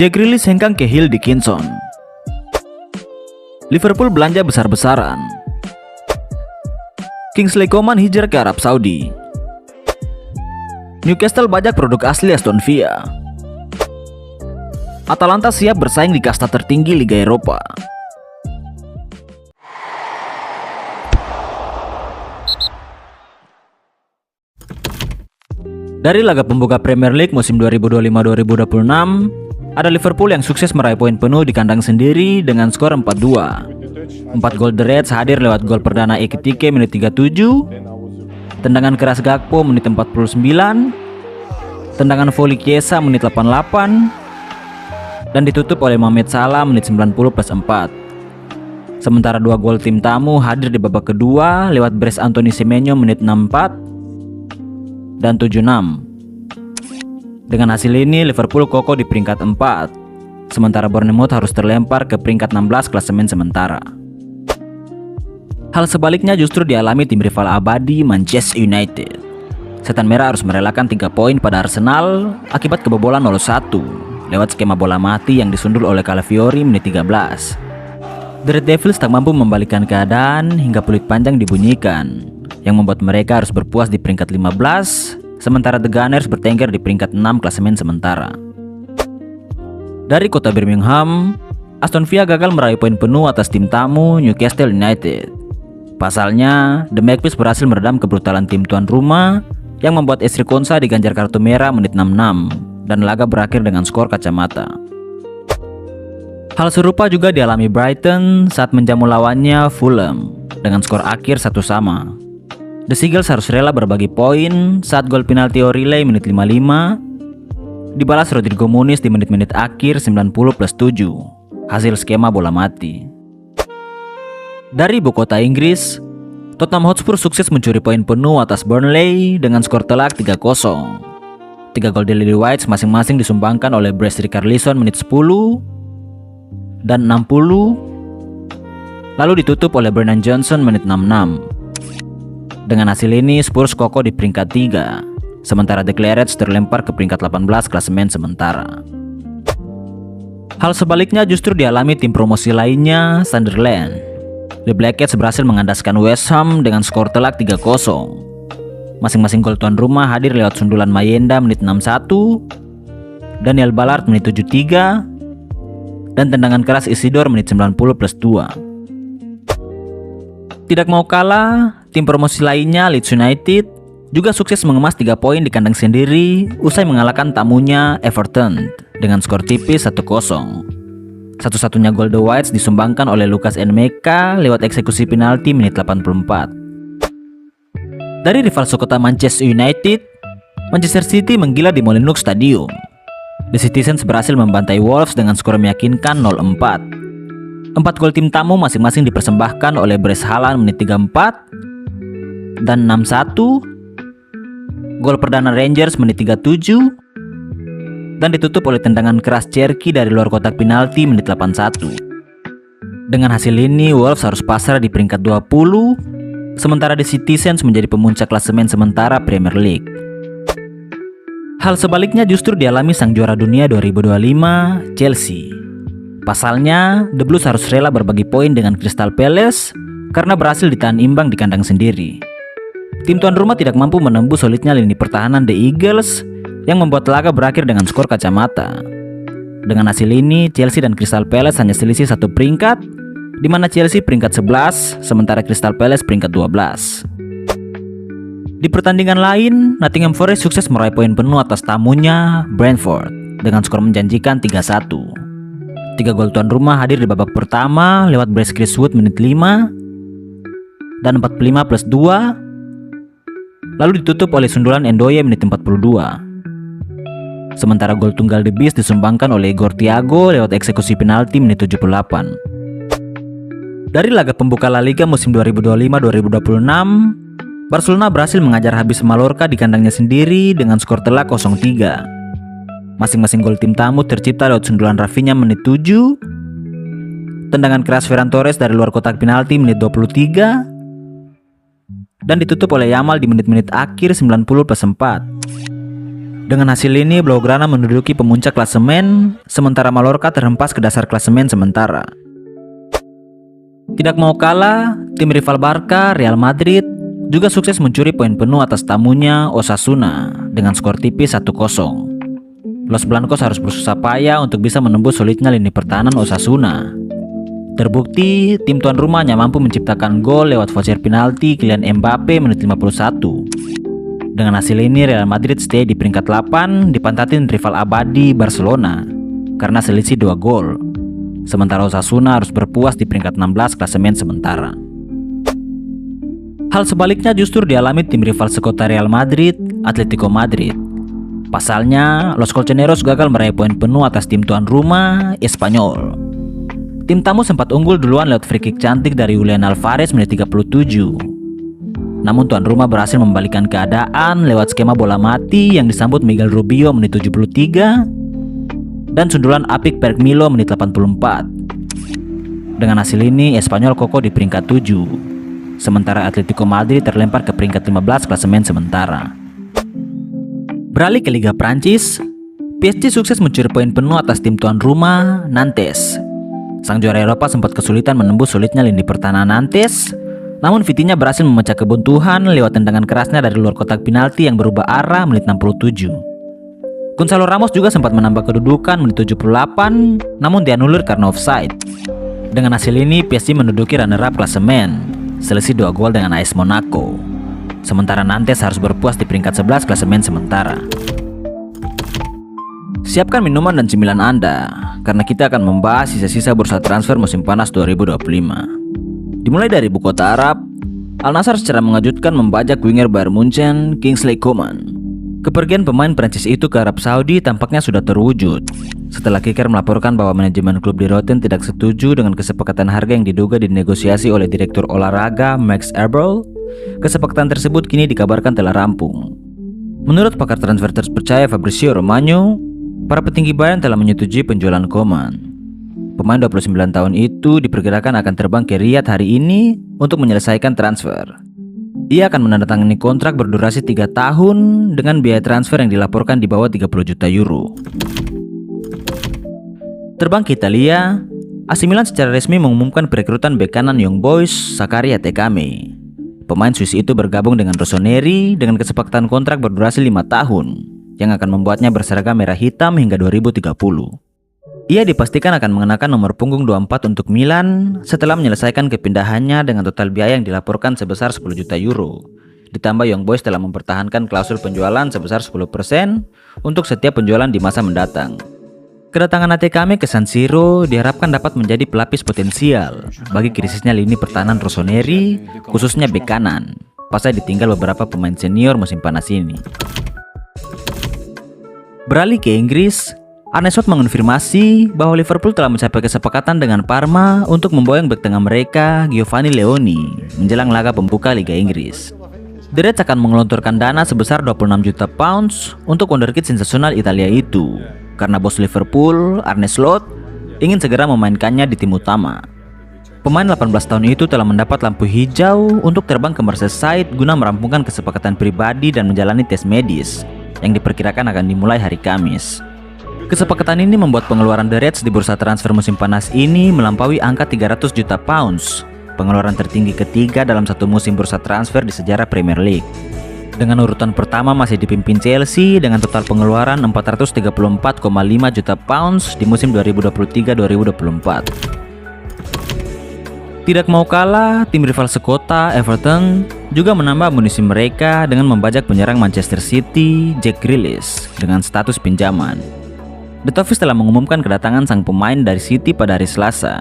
Jack Grealish hengkang ke Hill Dickinson. Liverpool belanja besar-besaran. Kingsley Coman hijrah ke Arab Saudi. Newcastle bajak produk asli Aston Villa. Atalanta siap bersaing di kasta tertinggi Liga Eropa. Dari laga pembuka Premier League musim 2025-2026, ada Liverpool yang sukses meraih poin penuh di kandang sendiri dengan skor 4-2. 4 gol The Reds hadir lewat gol perdana Ekitike menit 37, tendangan keras Gakpo menit 49, tendangan volley Chiesa menit 88, dan ditutup oleh Mohamed Salah menit 90+4. Sementara 2 gol tim tamu hadir di babak kedua lewat brace Anthony Semenyo menit 64 dan 76. Dengan hasil ini Liverpool kokoh di peringkat 4, sementara Bournemouth harus terlempar ke peringkat 16 klasemen sementara. Hal sebaliknya justru dialami tim rival abadi Manchester United. Setan Merah harus merelakan 3 poin pada Arsenal akibat kebobolan 0-1 lewat skema bola mati yang disundul oleh Calafiori menit 13. The Red Devils tak mampu membalikkan keadaan hingga peluit panjang dibunyikan, yang membuat mereka harus berpuas di peringkat 15, sementara The Gunners bertengger di peringkat 6 klasemen sementara. Dari kota Birmingham, Aston Villa gagal meraih poin penuh atas tim tamu Newcastle United. Pasalnya, The Magpies berhasil meredam kebrutalan tim tuan rumah yang membuat Ezri Konsa diganjar kartu merah menit 66 dan laga berakhir dengan skor kacamata. Hal serupa juga dialami Brighton saat menjamu lawannya Fulham dengan skor akhir 1-1. The Seagulls harus rela berbagi poin saat gol penalti O'Reilly menit 55 dibalas Rodrigo Muniz di menit-menit akhir 90+7, hasil skema bola mati. Dari ibu kota Inggris, Tottenham Hotspur sukses mencuri poin penuh atas Burnley dengan skor telak 3-0. 3 gol dari Lily White masing-masing disumbangkan oleh Brendan Richarlison menit 10 dan 60, lalu ditutup oleh Brennan Johnson menit 66. Dengan hasil ini Spurs kokoh di peringkat 3, sementara The Clarets terlempar ke peringkat 18 klasemen sementara. Hal sebaliknya justru dialami tim promosi lainnya, Sunderland. The Blackcats berhasil mengandaskan West Ham dengan skor telak 3-0. Masing-masing gol tuan rumah hadir lewat sundulan Mayenda menit 61, Daniel Ballard menit 73, dan tendangan keras Isidore menit 90+2. Tidak mau kalah, tim promosi lainnya Leeds United juga sukses mengemas 3 poin di kandang sendiri usai mengalahkan tamunya Everton dengan skor tipis 1-0. Satu-satunya gol The Whites disumbangkan oleh Lucas Nmeka lewat eksekusi penalti menit 84. Dari rival sekota Manchester United, Manchester City menggila di Molineux Stadium. The Citizens berhasil membantai Wolves dengan skor meyakinkan 0-4. 4 gol tim tamu masing-masing dipersembahkan oleh Bryce Haaland menit 34 dan 61, gol perdana Rangers menit 37, dan ditutup oleh tendangan keras Cherki dari luar kotak penalti menit 81. Dengan hasil ini Wolves harus pasrah di peringkat 20, sementara The Citizens menjadi pemuncak klasemen sementara Premier League. Hal sebaliknya justru dialami sang juara dunia 2025, Chelsea. Pasalnya, The Blues harus rela berbagi poin dengan Crystal Palace karena berhasil ditahan imbang di kandang sendiri. Tim tuan rumah tidak mampu menembus solidnya lini pertahanan The Eagles yang membuat laga berakhir dengan skor kacamata. Dengan hasil ini, Chelsea dan Crystal Palace hanya selisih 1 peringkat, di mana Chelsea peringkat 11, sementara Crystal Palace peringkat 12. Di pertandingan lain, Nottingham Forest sukses meraih poin penuh atas tamunya Brentford dengan skor menjanjikan 3-1. 3 gol tuan rumah hadir di babak pertama lewat Bryce Chriswood menit 5 dan 45+2, lalu ditutup oleh sundulan Endoye menit 42. Sementara gol tunggal The Beast disumbangkan oleh Igor Thiago lewat eksekusi penalti menit 78. Dari laga pembuka La Liga musim 2025-2026, Barcelona berhasil mengajar habis Mallorca di kandangnya sendiri dengan skor telak 0-3. Masing-masing gol tim tamu tercipta lewat sundulan Rafinha menit 7, tendangan keras Ferran Torres dari luar kotak penalti menit 23, dan ditutup oleh Yamal di menit-menit akhir 90+4. Dengan hasil ini, Blaugrana menduduki pemuncak klasemen, sementara Mallorca terhempas ke dasar klasemen sementara. Tidak mau kalah, tim rival Barca, Real Madrid, juga sukses mencuri poin penuh atas tamunya Osasuna dengan skor tipis 1-0. Los Blancos harus bersusah payah untuk bisa menembus sulitnya lini pertahanan Osasuna. Terbukti, tim tuan rumah hanya mampu menciptakan gol lewat voucher penalti Kylian Mbappe menit 51. Dengan hasil ini, Real Madrid stay di peringkat 8 dipantatin rival abadi Barcelona karena selisih 2 gol. Sementara Osasuna harus berpuas di peringkat 16 klasemen sementara. Hal sebaliknya justru dialami tim rival sekota Real Madrid, Atletico Madrid. Pasalnya, Los Colchoneros gagal meraih poin penuh atas tim tuan rumah, Espanyol. Tim tamu sempat unggul duluan lewat free kick cantik dari Julian Alvarez menit 37. Namun tuan rumah berhasil membalikkan keadaan lewat skema bola mati yang disambut Miguel Rubio menit 73 dan sundulan apik Perk Milo menit 84. Dengan hasil ini, Espanyol kokoh di peringkat 7, sementara Atletico Madrid terlempar ke peringkat 15 klasemen sementara. Beralih ke Liga Prancis, PSG sukses mencuri poin penuh atas tim tuan rumah, Nantes. Sang juara Eropa sempat kesulitan menembus sulitnya lini pertahanan Nantes, namun Vitinha berhasil memecah kebuntuan lewat tendangan kerasnya dari luar kotak penalti yang berubah arah menit 67. Gonzalo Ramos juga sempat menambah kedudukan menit 78, namun dianulir karena offside. Dengan hasil ini, PSG menduduki runner-up klasemen, selisih 2 gol dengan AS Monaco. Sementara Nantes harus berpuas di peringkat 11 klasemen sementara. Siapkan minuman dan cemilan Anda, karena kita akan membahas sisa-sisa bursa transfer musim panas 2025. Dimulai dari ibu kota Arab, Al Nassr secara mengejutkan membajak winger Bayern Munchen, Kingsley Coman. Kepergian pemain Prancis itu ke Arab Saudi tampaknya sudah terwujud, setelah Kicker melaporkan bahwa manajemen klub di Rotten tidak setuju dengan kesepakatan harga yang diduga dinegosiasi oleh Direktur Olahraga Max Eberl. Kesepakatan tersebut kini dikabarkan telah rampung. Menurut pakar transfer terpercaya Fabrizio Romano, para petinggi Bayern telah menyetujui penjualan Coman. Pemain 29 tahun itu diperkirakan akan terbang ke Riyadh hari ini untuk menyelesaikan transfer. Ia akan menandatangani kontrak berdurasi 3 tahun dengan biaya transfer yang dilaporkan di bawah 30 juta euro. Terbang ke Italia, AC Milan secara resmi mengumumkan perekrutan bek kanan Young Boys Sakaria Tekame. Pemain Swiss itu bergabung dengan Rossoneri dengan kesepakatan kontrak berdurasi 5 tahun yang akan membuatnya berseragam merah hitam hingga 2030. Ia dipastikan akan mengenakan nomor punggung 24 untuk Milan setelah menyelesaikan kepindahannya dengan total biaya yang dilaporkan sebesar 10 juta euro. Ditambah Young Boys telah mempertahankan klausul penjualan sebesar 10% untuk setiap penjualan di masa mendatang. Kedatangan Tekame ke San Siro diharapkan dapat menjadi pelapis potensial bagi krisisnya lini pertahanan Rossoneri, khususnya bek kanan, pasca ditinggal beberapa pemain senior musim panas ini. Beralih ke Inggris, Arne Slot mengonfirmasi bahwa Liverpool telah mencapai kesepakatan dengan Parma untuk memboyong bek tengah mereka, Giovanni Leoni, menjelang laga pembuka Liga Inggris. The Reds akan mengelontorkan dana sebesar 26 juta pounds untuk wonderkid sensasional Italia itu, karena bos Liverpool, Arne Slot, ingin segera memainkannya di tim utama. Pemain 18 tahun itu telah mendapat lampu hijau untuk terbang ke Merseyside guna merampungkan kesepakatan pribadi dan menjalani tes medis yang diperkirakan akan dimulai hari Kamis. Kesepakatan ini membuat pengeluaran The Reds di bursa transfer musim panas ini melampaui angka 300 juta pounds, pengeluaran tertinggi ketiga dalam satu musim bursa transfer di sejarah Premier League. Dengan urutan pertama masih dipimpin Chelsea dengan total pengeluaran 434,5 juta pounds di musim 2023-2024. Tidak mau kalah, tim rival sekota Everton juga menambah amunisi mereka dengan membajak penyerang Manchester City, Jack Grealish, dengan status pinjaman. The Toffees telah mengumumkan kedatangan sang pemain dari City pada hari Selasa.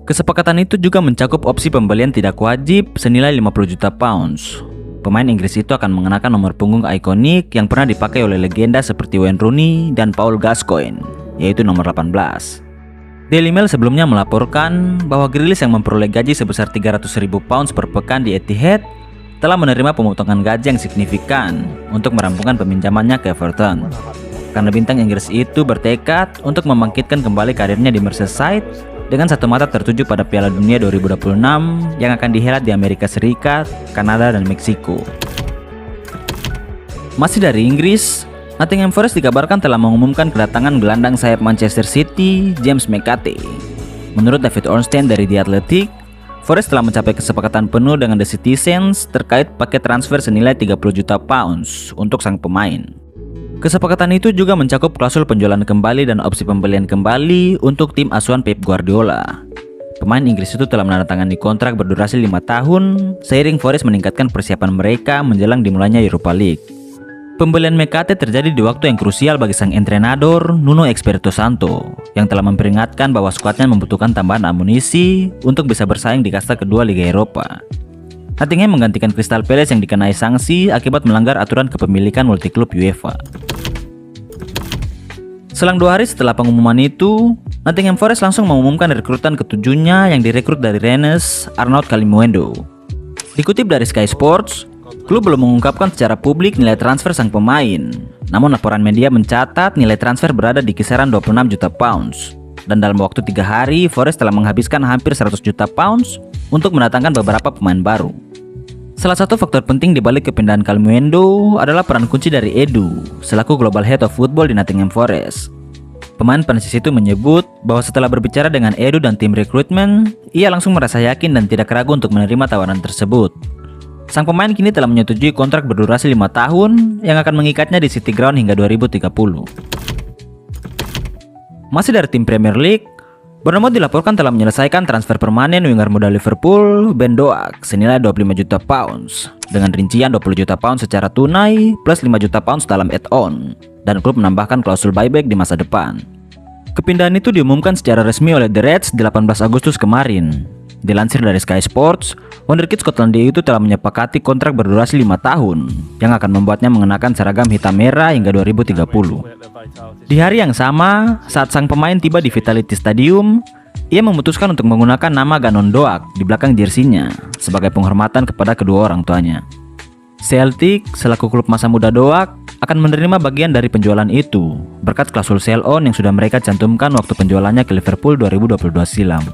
Kesepakatan itu juga mencakup opsi pembelian tidak wajib senilai 50 juta pounds. Pemain Inggris itu akan mengenakan nomor punggung ikonik yang pernah dipakai oleh legenda seperti Wayne Rooney dan Paul Gascoigne, yaitu nomor 18. Daily Mail sebelumnya melaporkan bahwa Grealish yang memperoleh gaji sebesar 300.000 pounds per pekan di Etihad telah menerima pemotongan gaji yang signifikan untuk merampungkan peminjamannya ke Everton. Karena bintang Inggris itu bertekad untuk membangkitkan kembali karirnya di Merseyside dengan satu mata tertuju pada Piala Dunia 2026 yang akan dihelat di Amerika Serikat, Kanada, dan Meksiko. Masih dari Inggris, Nottingham Forest dikabarkan telah mengumumkan kedatangan gelandang sayap Manchester City, James McCarthy. Menurut David Ornstein dari The Athletic, Forest telah mencapai kesepakatan penuh dengan The Citizens terkait paket transfer senilai 30 juta pounds untuk sang pemain. Kesepakatan itu juga mencakup klausul penjualan kembali dan opsi pembelian kembali untuk tim asuhan Pep Guardiola. Pemain Inggris itu telah menandatangani kontrak berdurasi 5 tahun, seiring Forest meningkatkan persiapan mereka menjelang dimulainya Europa League. Pembelian McCarthy terjadi di waktu yang krusial bagi sang entrenador Nuno Espirito Santo, yang telah memperingatkan bahwa skuadnya membutuhkan tambahan amunisi untuk bisa bersaing di kasta kedua Liga Eropa. Nottingham menggantikan Crystal Palace yang dikenai sanksi akibat melanggar aturan kepemilikan multiklub UEFA. Selang 2 hari setelah pengumuman itu, Nottingham Forest langsung mengumumkan rekrutan ketujuhnya yang direkrut dari Rennes, Arnaud Kalimuendo. Dikutip dari Sky Sports, klub belum mengungkapkan secara publik nilai transfer sang pemain. Namun laporan media mencatat nilai transfer berada di kisaran 26 juta pounds. Dan dalam waktu 3 hari, Forest telah menghabiskan hampir 100 juta pounds untuk mendatangkan beberapa pemain baru. Salah satu faktor penting di balik kepindahan Kalimuendo adalah peran kunci dari Edu selaku Global Head of Football di Nottingham Forest. Pemain Prancis itu menyebut bahwa setelah berbicara dengan Edu dan tim rekrutmen, ia langsung merasa yakin dan tidak ragu untuk menerima tawaran tersebut. Sang pemain kini telah menyetujui kontrak berdurasi 5 tahun yang akan mengikatnya di City Ground hingga 2030. Masih dari tim Premier League, Bournemouth dilaporkan telah menyelesaikan transfer permanen winger muda Liverpool, Ben Doak, senilai 25 juta pounds, dengan rincian 20 juta pounds secara tunai plus 5 juta pounds dalam add-on, dan klub menambahkan klausul buyback di masa depan. Kepindahan itu diumumkan secara resmi oleh The Reds 18 Agustus kemarin. Dilansir dari Sky Sports, wonderkid Skotlandia itu telah menyepakati kontrak berdurasi 5 tahun yang akan membuatnya mengenakan seragam hitam merah hingga 2030. Di hari yang sama, saat sang pemain tiba di Vitality Stadium, ia memutuskan untuk menggunakan nama Ganon Doak di belakang jersinya sebagai penghormatan kepada kedua orang tuanya. Celtic, selaku klub masa muda Doak, akan menerima bagian dari penjualan itu berkat klausul sell on yang sudah mereka cantumkan waktu penjualannya ke Liverpool 2022 silam.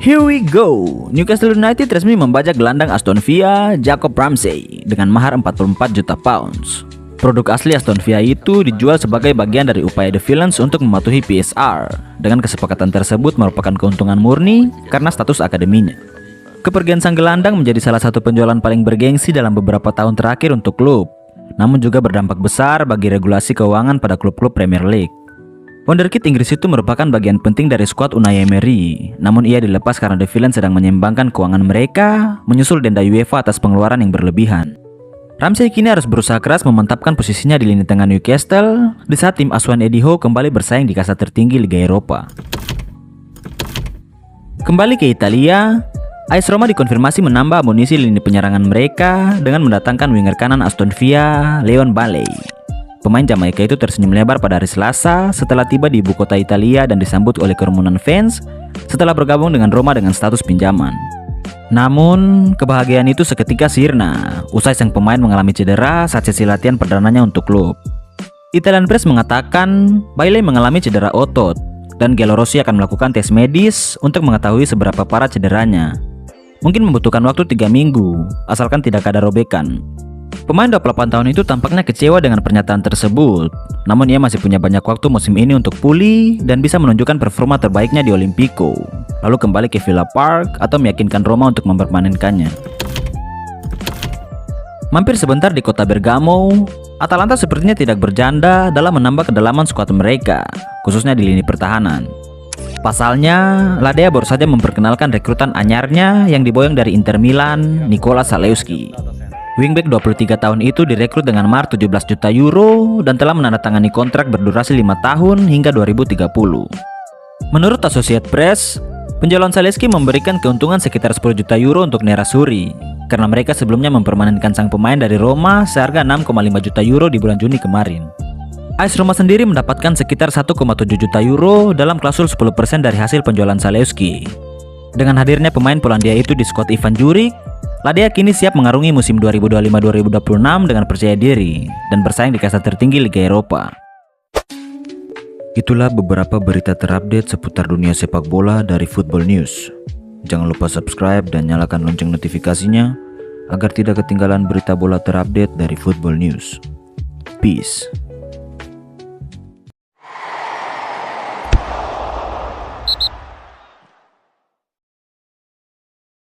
Here we go! Newcastle United resmi membajak gelandang Aston Villa, Jacob Ramsey, dengan mahar 44 juta pounds. Produk asli Aston Villa itu dijual sebagai bagian dari upaya The Villains untuk mematuhi PSR. Dengan kesepakatan tersebut merupakan keuntungan murni karena status akademinya. Kepergian sang gelandang menjadi salah satu penjualan paling bergengsi dalam beberapa tahun terakhir untuk klub, namun juga berdampak besar bagi regulasi keuangan pada klub-klub Premier League. Wonderkid Inggris itu merupakan bagian penting dari skuad Unai Emery, namun ia dilepas karena The Villains sedang menyeimbangkan keuangan mereka menyusul denda UEFA atas pengeluaran yang berlebihan. Ramsey kini harus berusaha keras memantapkan posisinya di lini tengah Newcastle di saat tim asuhan Eddie Howe kembali bersaing di kasta tertinggi Liga Eropa. Kembali ke Italia, AS Roma dikonfirmasi menambah amunisi lini penyerangan mereka dengan mendatangkan winger kanan Aston Villa, Leon Bailey. Pemain Jamaika itu tersenyum lebar pada hari Selasa setelah tiba di ibu kota Italia dan disambut oleh kerumunan fans setelah bergabung dengan Roma dengan status pinjaman. Namun, kebahagiaan itu seketika sirna usai sang pemain mengalami cedera saat sesi latihan perdananya untuk klub. Italian Press mengatakan Bailey mengalami cedera otot dan Gallo Rossi akan melakukan tes medis untuk mengetahui seberapa parah cederanya. Mungkin membutuhkan waktu 3 minggu, asalkan tidak ada robekan. Pemain 28 tahun itu tampaknya kecewa dengan pernyataan tersebut. Namun ia masih punya banyak waktu musim ini untuk pulih dan bisa menunjukkan performa terbaiknya di Olimpico, lalu kembali ke Villa Park atau meyakinkan Roma untuk mempermanenkannya. Mampir sebentar di kota Bergamo, Atalanta sepertinya tidak berjanda dalam menambah kedalaman skuad mereka, khususnya di lini pertahanan. Pasalnya, Ladea baru saja memperkenalkan rekrutan anyarnya yang diboyong dari Inter Milan, Nicola Zalewski. Wingback 23 tahun itu direkrut dengan mahar 17 juta euro dan telah menandatangani kontrak berdurasi 5 tahun hingga 2030. Menurut Associated Press, penjualan Zalewski memberikan keuntungan sekitar 10 juta euro untuk Nerazzurri, karena mereka sebelumnya mempermanenkan sang pemain dari Roma seharga 6,5 juta euro di bulan Juni kemarin. AS Roma sendiri mendapatkan sekitar 1,7 juta euro dalam klausul 10% dari hasil penjualan Zalewski. Dengan hadirnya pemain Polandia itu di skuad Ivan Juric, Ladea kini siap mengarungi musim 2025-2026 dengan percaya diri dan bersaing di kasta tertinggi Liga Eropa. Itulah beberapa berita terupdate seputar dunia sepak bola dari Football News. Jangan lupa subscribe dan nyalakan lonceng notifikasinya agar tidak ketinggalan berita bola terupdate dari Football News. Peace.